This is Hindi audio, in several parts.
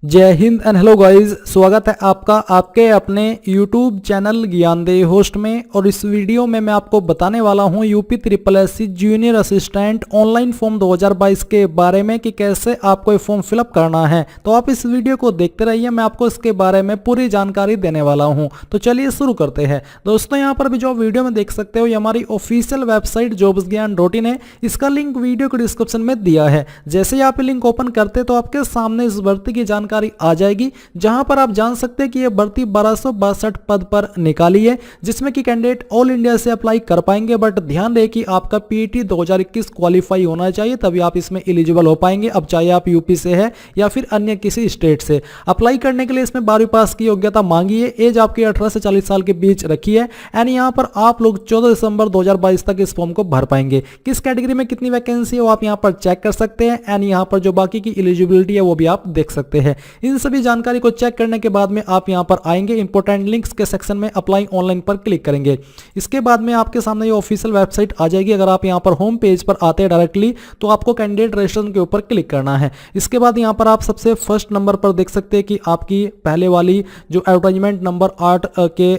जय हिंद एंड हेलो गाइस, स्वागत है आपका आपके अपने YouTube चैनल ज्ञानदेह होस्ट में। और इस वीडियो में मैं आपको बताने वाला हूं UP triple S C junior assistant online form 2022 के बारे में कि कैसे आपको ये फॉर्म फिलअप करना है। तो आप इस वीडियो को देखते रहिए, मैं आपको इसके बारे में पूरी जानकारी देने वाला हूं। तो चलिए शुरू करते हैं। दोस्तों, यहाँ पर भी जो वीडियो में देख सकते हो, ये हमारी ऑफिशियल वेबसाइट jobsgyan.in है। इसका लिंक वीडियो के डिस्क्रिप्शन में दिया है। जैसे ही आप लिंक ओपन करते तो आपके सामने इस भर्ती की जानकारी आ जाएगी, जहां पर आप जान सकते हैं कि यह भर्ती 1262 पद पर निकाली है, जिसमें कि कैंडिडेट ऑल इंडिया से अप्लाई कर पाएंगे। बट ध्यान रहे कि आपका पीईटी 2021 क्वालिफाई होना चाहिए, तभी आप इसमें एलिजिबल हो पाएंगे। अब चाहे आप यूपी से है या फिर अन्य किसी स्टेट से। अप्लाई करने के लिए इसमें 12वीं पास की योग्यता मांगी है। एज आपकी 18 से 40 साल के बीच रखी है। एंड यहाँ पर आप लोग 14 दिसंबर 2022 तक इस फॉर्म को भर पाएंगे। किस कैटेगरी में कितनी वैकेंसी है वो आप यहाँ पर चेक कर सकते हैं। एंड यहाँ पर जो बाकी की एलिजिबिलिटी है वो भी आप देख सकते हैं। इन सभी जानकारी को चेक करने के बाद में आप यहां पर आएंगे, इंपॉर्टेंट लिंक्स के सेक्शन में अप्लाई ऑनलाइन पर क्लिक करेंगे। इसके बाद में आपके सामने ये ऑफिशियल वेबसाइट आ जाएगी। अगर आप यहां पर होम पेज पर आते हैं डायरेक्टली, तो आपको कैंडिडेट रजिस्ट्रेशन के ऊपर क्लिक करना है। इसके बाद यहां पर आप सबसे फर्स्ट नंबर पर देख सकते हैं कि आपकी पहले वाली जो एडवर्टाइजमेंट नंबर 8 के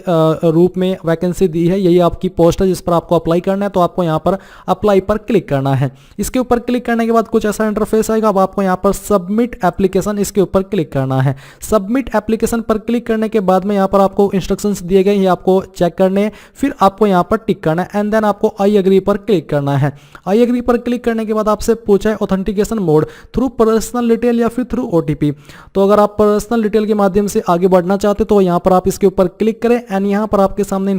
रूप में वैकेंसी दी है, यही आपकी पोस्ट है जिस पर आपको अप्लाई करना है। तो आपको यहां पर अप्लाई पर क्लिक करना है। इसके ऊपर क्लिक करने के बाद कुछ ऐसा इंटरफेस आएगा। अब आपको यहां पर सबमिट एप्लीकेशन, इसके ऊपर क्लिक करना है। सबमिट एप्लीकेशन पर क्लिक करने के बाद में यहां पर आपको इंस्ट्रक्शंस दिए गए, ये आपको चेक करने हैं। फिर आपको यहां पर टिक करना है एंड देन आपको आई एग्री पर क्लिक करना है। आई एग्री पर क्लिक करने के बाद आपसे पूछा है authentication mode through personal detail या फिर थ्रू ओटीपी। तो अगर आप पर्सनल डिटेल के माध्यम से आगे बढ़ना चाहते तो यहां पर आप इसके ऊपर क्लिक करें। एंड यहां पर आपके सामने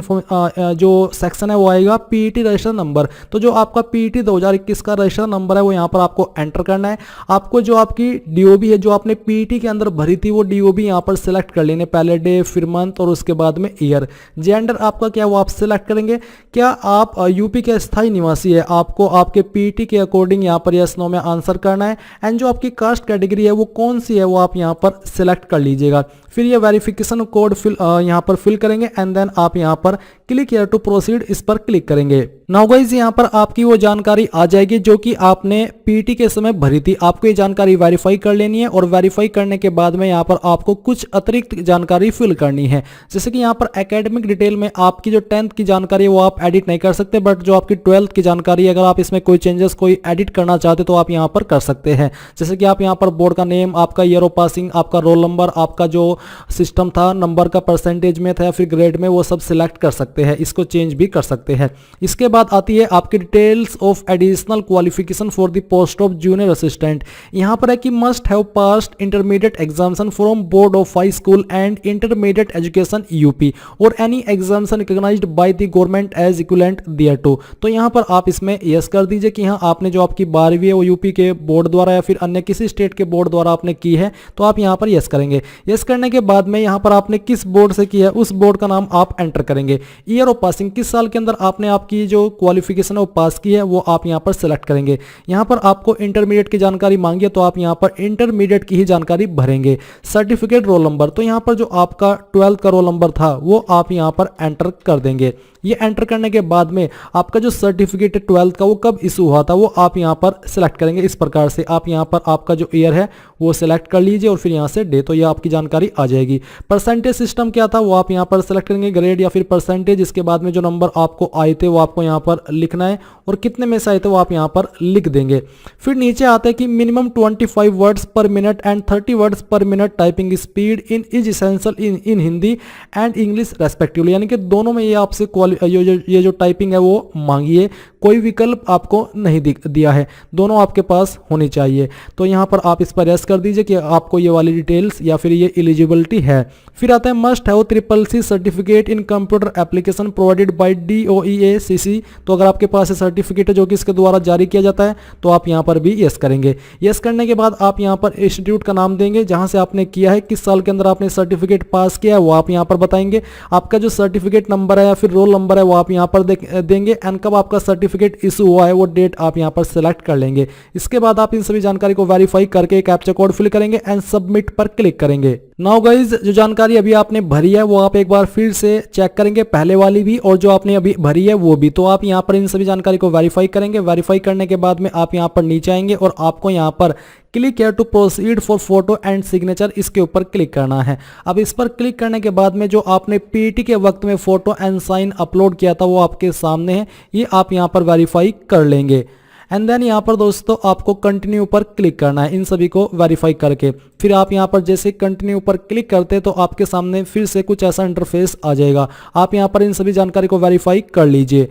जो सेक्शन है वो आएगा पीईटी रजिस्टर नंबर। तो जो आपका पीईटी 2021 का रजिस्टर नंबर है वो यहां पर आपको एंटर करना है। आपको जो आपकी डीओबी है, जो आपने पीईटी के अंदर भरी थी, वो डीओबी यहां पर सिलेक्ट कर लेने, पहले डे फिर मंथ और उसके बाद में ईयर। जेंडर आपका क्या वो आप सिलेक्ट करेंगे। क्या आप यूपी के स्थायी निवासी है, आपको आपके पीईटी के अकॉर्डिंग यहां पर यस नो में आंसर करना है। एंड जो आपकी कास्ट कैटेगरी है वो कौन सी है वो आप यहां पर सिलेक्ट कर लीजिएगा। फिर ये वेरिफिकेशन कोड यहां पर फिल करेंगे एंड देन आप यहां पर क्लिक हियर टू प्रोसीड, इस पर क्लिक करेंगे। नाउ गाइस, यहां पर आपकी वो जानकारी आ जाएगी जो कि आपने पीईटी के समय भरी थी। आपको ये जानकारी वेरीफाई कर लेनी है और वेरीफाई करने के बाद में यहां पर आपको कुछ अतिरिक्त जानकारी फिल करनी है। जैसे कि यहां पर एकेडमिक डिटेल में आपकी जो 10th की जानकारी है वो आप एडिट नहीं कर सकते, बट जो आपकी 12th की जानकारी है, अगर आप इसमें कोई चेंजेस कोई एडिट करना चाहते तो आप यहां पर कर सकते हैं। जैसे कि आप यहां पर बोर्ड का नेम, आपका ईयर ऑफ पासिंग, आपका रोल नंबर, आपका जो सिस्टम था, नंबर का परसेंटेज में था या फिर ग्रेड में, वो सब सिलेक्ट कर सकते हैं। इसको चेंज भी कर सकते हैं। इसके बाद आती है आपकी details of additional qualification for the post of junior assistant. यहां पर है कि must have passed intermediate examination from board of high school and intermediate education UP और any examination recognised by the government as equivalent thereto. तो यहां पर आप इसमें यस कर दीजिए कि हाँ, आपने जो आपकी 12वीं है वो यूपी के बोर्ड द्वारा या फिर अन्य किसी स्टेट के बोर्ड द्वारा आपने की है, तो आप यहां पर यस करेंगे। यस करने के बाद में यहां पर आपने किस बोर्ड से किया है उस बोर्ड का नाम आप एंटर करेंगे। ईयर ऑफ पासिंग, किस साल के अंदर आपने आपकी जो क्वालिफिकेशन है वो पास की है, वो आप यहां पर सिलेक्ट करेंगे। यहां पर आपको इंटरमीडिएट की जानकारी मांगी है तो आप यहां पर इंटरमीडिएट की ही जानकारी भरेंगे। सर्टिफिकेट रोल नंबर, तो यहां पर जो आपका 12th का रोल नंबर था वो आप यहां पर एंटर कर देंगे। ये एंटर करने के बाद में आपका जो सर्टिफिकेट है 12th का वो कब इशू हुआ था वो आप यहां पर सिलेक्ट करेंगे। इस प्रकार से आप यहां पर आपका जो ईयर है वो सिलेक्ट कर लीजिए और फिर यहां से डे, तो ये आपकी जानकारी आ जाएगी। परसेंटेज सिस्टम क्या था वो आप यहां पर सिलेक्ट करेंगे, ग्रेड या फिर परसेंटेज। इसके बाद में जो नंबर आपको आए थे वो आपको यहां पर लिखना है और कितने में से आए थे वो आप यहां पर लिख देंगे। फिर नीचे आता है कि मिनिमम 25 वर्ड्स पर मिनट एंड 30 वर्ड्स पर minute typing speed in is essential in Hindi and English respectively, यानी कि दोनों में ये आपसे ये जो टाइपिंग है वो मांगी है। कोई विकल्प आपको नहीं दिया है, दोनों आपके पास होनी चाहिए। तो यहां पर आप इस पर यस कर दीजिए कि आपको ये वाली डिटेल्स या फिर ये एलिजिबिलिटी है। फिर आता है must have CCC certificate in computer application provided by DOEACC। तो अगर आपके पास सर्टिफिकेट है जो कि इसके द्वारा जारी किया जाता है तो आप यहां पर भी यस करेंगे। यस करने के बाद आप यहां पर इंस्टीट्यूट का नाम देंगे जहां से आपने किया है, किस साल के अंदर आपने सर्टिफिकेट पास किया है वो आप यहां पर बताएंगे। आपका जो सर्टिफिकेट नंबर है या फिर रोल नंबर है वो आप यहां पर देंगे। एंड कब आपका सर्टिफिकेट इशू हुआ है वो डेट आप यहां पर सिलेक्ट कर लेंगे। इसके बाद आप इन सभी जानकारी को वेरीफाई करके कैप्चा कोड फिल करेंगे एंड सबमिट पर क्लिक करेंगे। नाउ गाइज, जो जानकारी अभी आपने भरी है वो आप एक बार फिर से चेक करेंगे, पहले वाली भी और जो आपने अभी भरी है वो भी। तो आप यहां पर इन सभी जानकारी को वेरीफाई करेंगे। वेरीफाई करने के बाद में आप यहां पर नीचे आएंगे और आपको यहां पर click here to proceed for photo and signature, इसके ऊपर क्लिक करना है। अब इस पर क्लिक करने के बाद में जो आपने पीटी के वक्त में फोटो एंड साइन अपलोड किया था वो आपके सामने है, ये आप यहाँ पर वेरीफाई कर लेंगे। एंड देन यहाँ पर दोस्तों आपको कंटिन्यू पर क्लिक करना है इन सभी को वेरीफाई करके। फिर आप यहाँ पर जैसे कंटिन्यू पर क्लिक करते हैं तो आपके सामने फिर से कुछ ऐसा इंटरफेस आ जाएगा। आप यहाँ पर इन सभी जानकारी को वेरीफाई कर लीजिए।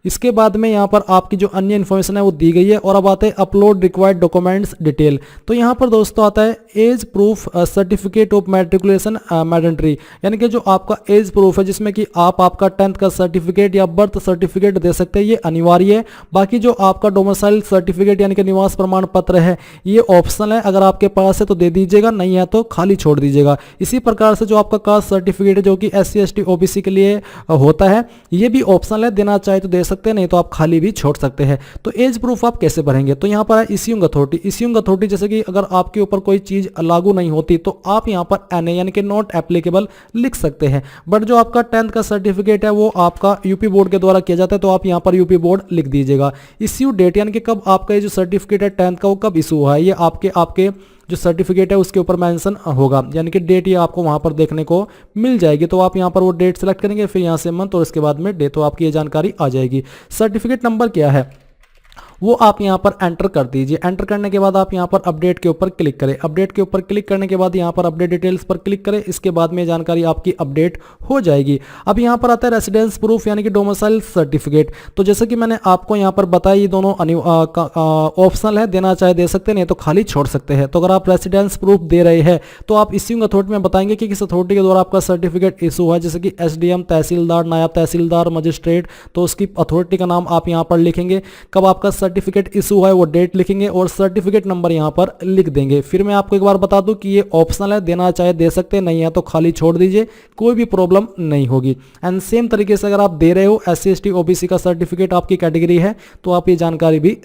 इसके बाद में यहाँ पर आपकी जो अन्य इन्फॉर्मेशन है वो दी गई है। और अब आते हैं अपलोड रिक्वायर्ड डॉक्यूमेंट्स डिटेल। तो यहाँ पर दोस्तों आता है age proof certificate of matriculation mandatory, यानी कि जो आपका एज प्रूफ है जिसमें कि आप आपका 10th का सर्टिफिकेट या बर्थ सर्टिफिकेट दे सकते हैं, ये अनिवार्य है। बाकी जो आपका डोमिसाइल सर्टिफिकेट यानी कि निवास प्रमाण पत्र है ये ऑप्शनल है, अगर आपके पास है तो दे दीजिएगा, नहीं है तो खाली छोड़ दीजिएगा। इसी प्रकार से जो आपका कास्ट सर्टिफिकेट है जो कि SC ST OBC के लिए होता है ये भी ऑप्शनल है, देना चाहे तो दे सकते हैं, नहीं तो आप खाली भी छोड़ सकते हैं। तो एज प्रूफ आप कैसे भरेंगे, तो यहाँ पर है इश्यूइंग अथॉरिटी। इश्यूइंग अथॉरिटी जैसे कि अगर आपके ऊपर कोई चीज लागू नहीं होती तो आप यहाँ पर NA यानी कि नॉट एप्लीकेबल लिख सकते हैं। बट जो आपका 10th का सर्टिफिकेट है वो आपका यूपी बोर्ड के द्वारा किया जाता है, तो आप यहाँ पर यूपी बोर्ड लिख दीजिएगा। इश्यू डेट यानी कि कब आपका ये जो सर्टिफिकेट है 10th का वो कब इशू हुआ है ये आपके जो सर्टिफिकेट है उसके ऊपर मेंशन होगा, यानी कि डेट ये आपको वहां पर देखने को मिल जाएगी। तो आप यहां पर वो डेट सेलेक्ट करेंगे, फिर यहां से मंथ और इसके बाद में डे, तो आपकी ये जानकारी आ जाएगी। सर्टिफिकेट नंबर क्या है वो आप यहां पर एंटर कर दीजिए। एंटर करने के बाद आप यहां पर अपडेट के ऊपर क्लिक करें। अपडेट के ऊपर क्लिक करने के बाद यहां पर अपडेट डिटेल्स पर क्लिक करें, इसके बाद में जानकारी आपकी अपडेट हो जाएगी। अब यहां पर आता है रेसिडेंस प्रूफ यानी कि डोमिसाइल सर्टिफिकेट। तो जैसे कि मैंने आपको यहां पर बताया ये दोनों ऑप्शनल है, देना चाहे दे सकते हैं, नहीं तो खाली छोड़ सकते हैं। तो अगर आप रेसिडेंस प्रूफ दे रहे हैं तो आप इश्यूइंग अथॉरिटी में बताएंगे कि किस अथॉरिटी के द्वारा आपका सर्टिफिकेट इशू है, जैसे कि SDM, तहसीलदार, नायब तहसीलदार, मजिस्ट्रेट, तो उसकी अथॉरिटी का नाम आप यहां पर लिखेंगे। कब आपका सर्टिफिकेट इशू है वो डेट लिखेंगे और सर्टिफिकेट नंबर यहां पर लिख देंगे। फिर मैं आपको एक बार बता दूं कि ये ऑप्शनल है, देना चाहे दे सकते हैं, नहीं है तो खाली छोड़ दीजिए, कोई भी प्रॉब्लम नहीं होगी। एंड सेम तरीके से अगर आप दे रहे हो SC ST OBC का सर्टिफिकेट आपकी कैटेगरी है तो आप ये जानकारी भी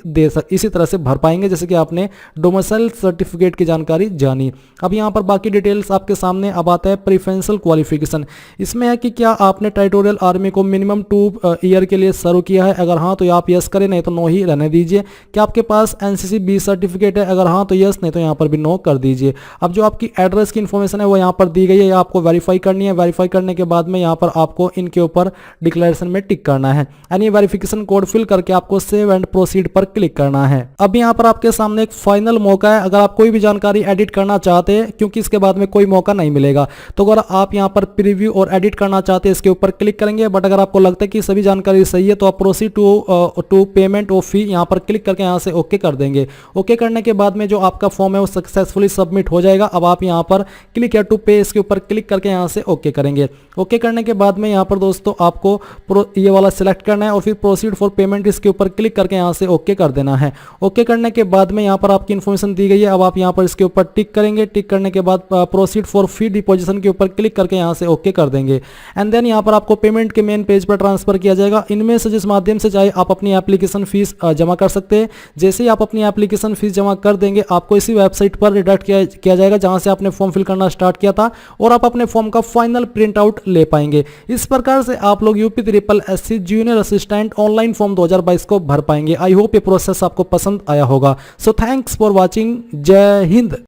इसी तरह से भर पाएंगे जैसे कि आपने डोमिसाइल सर्टिफिकेट की जानकारी जानी। अब यहां पर बाकी डिटेल्स आपके सामने। अब आता है प्रेफरेंशियल क्वालिफिकेशन। इसमें है कि क्या आपने टेरिटोरियल आर्मी को मिनिमम 2 ईयर के लिए सर्व किया है, अगर हाँ तो आप यस करें, नहीं तो नो ही रहने दीजिए। क्या आपके पास NCC B सर्टिफिकेट है, अगर हाँ तो यस, नहीं तो यहाँ पर भी नो कर दीजिए। अब जो आपकी एड्रेस की इन्फॉर्मेशन है वो यहाँ पर दी गई है, या आपको वेरीफाई करनी है। वेरीफाई करने के बाद में यहाँ पर आपको इनके ऊपर डिक्लेरेशन में टिक करना है, यानी वेरिफिकेशन कोड फिल करके आपको सेव एंड प्रोसीड पर क्लिक करना है। अब यहाँ पर आपके सामने एक फाइनल मौका है, अगर आप कोई भी जानकारी एडिट करना चाहते हैं, क्योंकि इसके बाद में कोई मौका नहीं मिलेगा, तो अगर आप यहाँ पर प्रीव्यू और एडिट करना चाहते हैं इसके ऊपर क्लिक करेंगे। बट अगर आपको लगता है कि सभी जानकारी सही है तो आप प्रोसीड टू पेमेंट ऑफ फी यहाँ पर क्लिक करके यहाँ से ओके कर देंगे। ओके करने के बाद में जो आपका फॉर्म है वो सक्सेसफुली सबमिट हो जाएगा। अब आप यहाँ पर क्लिक है टू पे, इसके ऊपर क्लिक करके यहाँ से ओके करेंगे। ओके करने के बाद में यहाँ पर दोस्तों आपको ये वाला सिलेक्ट करना है और फिर प्रोसीड फॉर पेमेंट इसके ऊपर क्लिक करके यहाँ से ओके कर देना है। ओके करने के बाद में यहाँ पर आपकी इन्फॉर्मेशन दी गई है। अब आप यहाँ पर इसके ऊपर टिक करेंगे। टिक करने के बाद प्रोसीड फॉर फी डिपोजिशन के ऊपर क्लिक करके यहाँ से ओके कर देंगे। एंड देन यहाँ पर आपको पेमेंट के मेन पेज पर ट्रांसफर किया जाएगा। इनमें से जिस माध्यम से चाहे आप अपनी एप्लीकेशन फीस जमा कर सकते हैं। जैसे ही आप अपनी एप्लीकेशन फीस जमा कर देंगे आपको इसी वेबसाइट पर रिडायरेक्ट किया जाएगा जहां से आपने फॉर्म फिल करना स्टार्ट किया था, और आप अपने फॉर्म का फाइनल प्रिंट आउट ले पाएंगे। इस प्रकार से आप लोग UP SSC junior assistant online form 2022 को भर पाएंगे। आई होप ये प्रोसेस आपको पसंद आया होगा। So thanks for watching. जय हिंद।